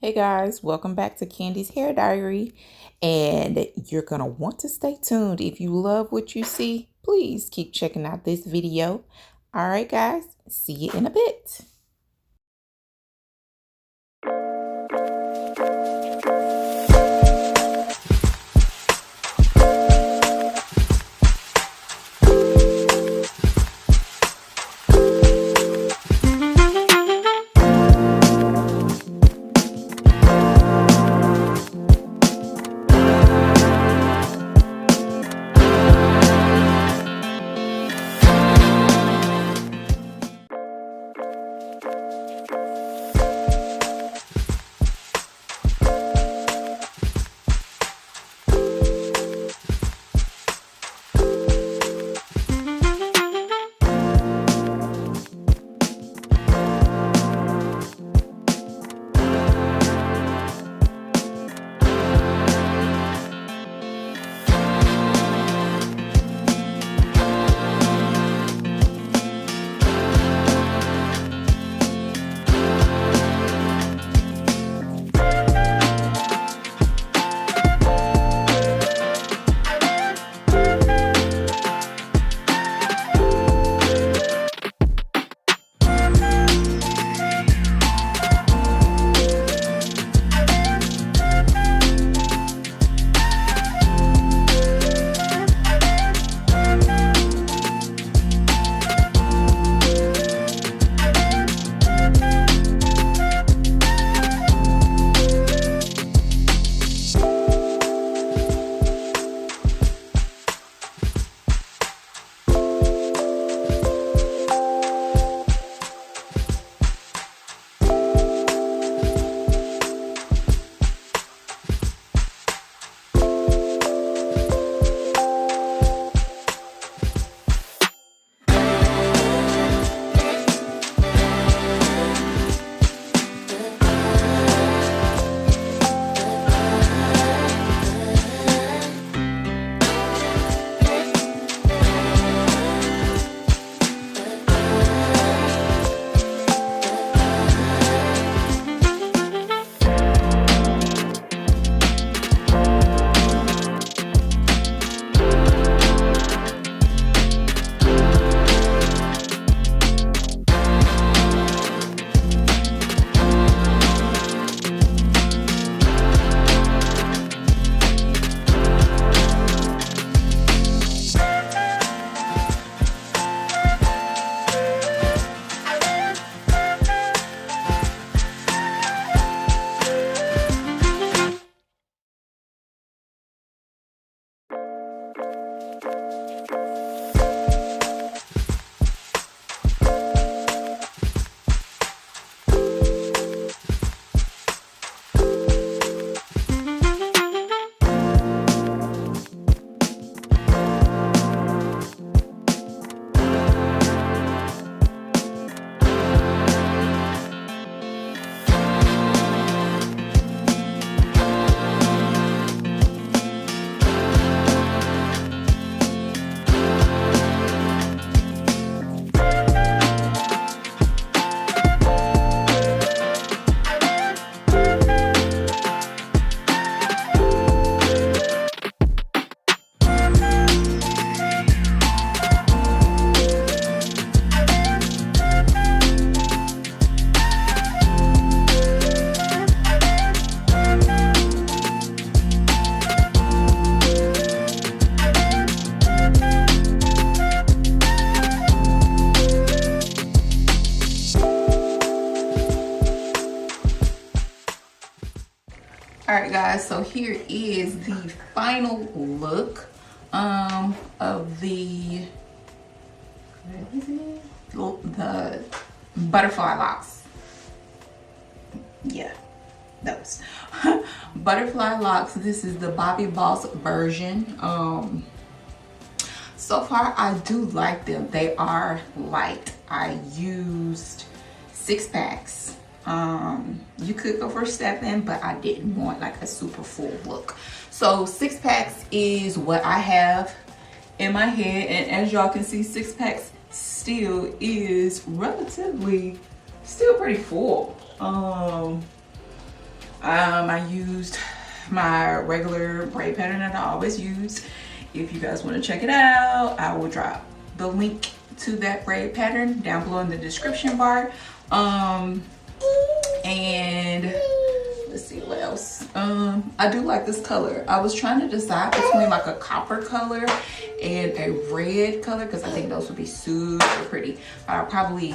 Hey guys, welcome back to Candy's Hair Diary. And you're going to want to stay tuned. If you love what you see, please keep checking out this video. All right, guys, see you in a bit. All right, guys, so here is the final look of the butterfly locks. Yeah, those butterfly locks. This is the Bobbi Boss version. So far I do like them. They are light. I used 6 packs. You could go for 7, but I didn't want like a super full look. So 6 packs is what I have in my head, and as y'all can see, 6 packs still is relatively still pretty full. I used my regular braid pattern that I always use. If you guys want to check it out, I will drop the link to that braid pattern down below in the description bar. And let's see what else. I do like this color. I was trying to decide between like a copper color and a red color because I think those would be super pretty. I'll probably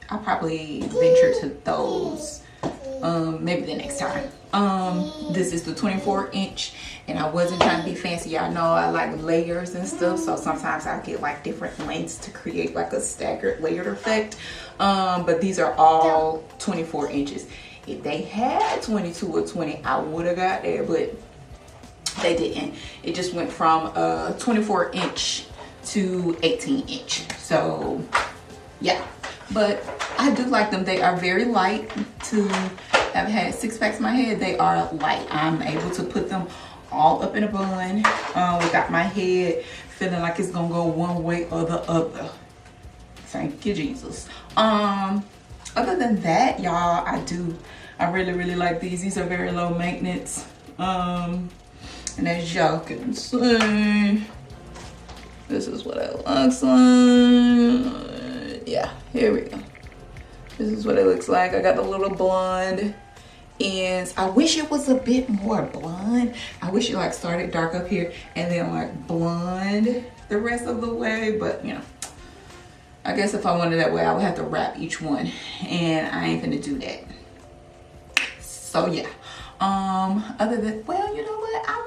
venture to those maybe the next time. This is the 24-inch, and I wasn't trying to be fancy. Y'all know I like layers and stuff, so sometimes I get like different lengths to create like a staggered layered effect. But these are all 24 inches. If they had 22 or 20, I would have got there, but they didn't. It just went from 24-inch to 18-inch. So yeah, but I do like them. They are very light. To have had 6 packs in my head, they are light. I'm able to put them all up in a bun without my head feeling like it's gonna go one way or the other. Thank you, Jesus. Other than that, y'all, I really like these. These are very low maintenance. And as y'all can see, this is what it looks like. Yeah, here we go. This is what it looks like. I got the little blonde ends. I wish it was a bit more blonde. I wish it like started dark up here and then like blonde the rest of the way, but you know, I guess if I wanted that way, I would have to wrap each one, and I ain't gonna do that. So yeah, other than, well, you know what, I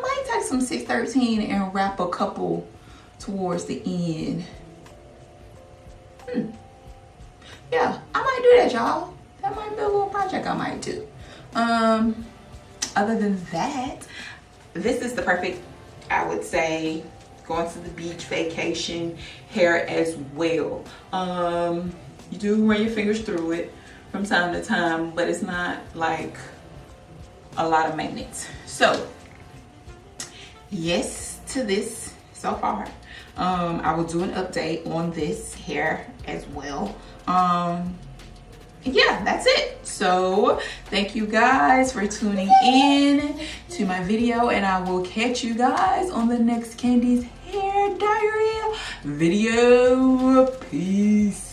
might take some 613 and wrap a couple towards the end. Yeah, I might do that, y'all. That might be a little project I might do. Other than that, this is the perfect, I would say, going to the beach vacation hair as well. You do run your fingers through it from time to time, but it's not like a lot of maintenance. So yes to this so far. I will do an update on this hair as well. Yeah, that's it. So thank you guys for tuning in to my video, and I will catch you guys on the next Candy's hair diary video. Peace.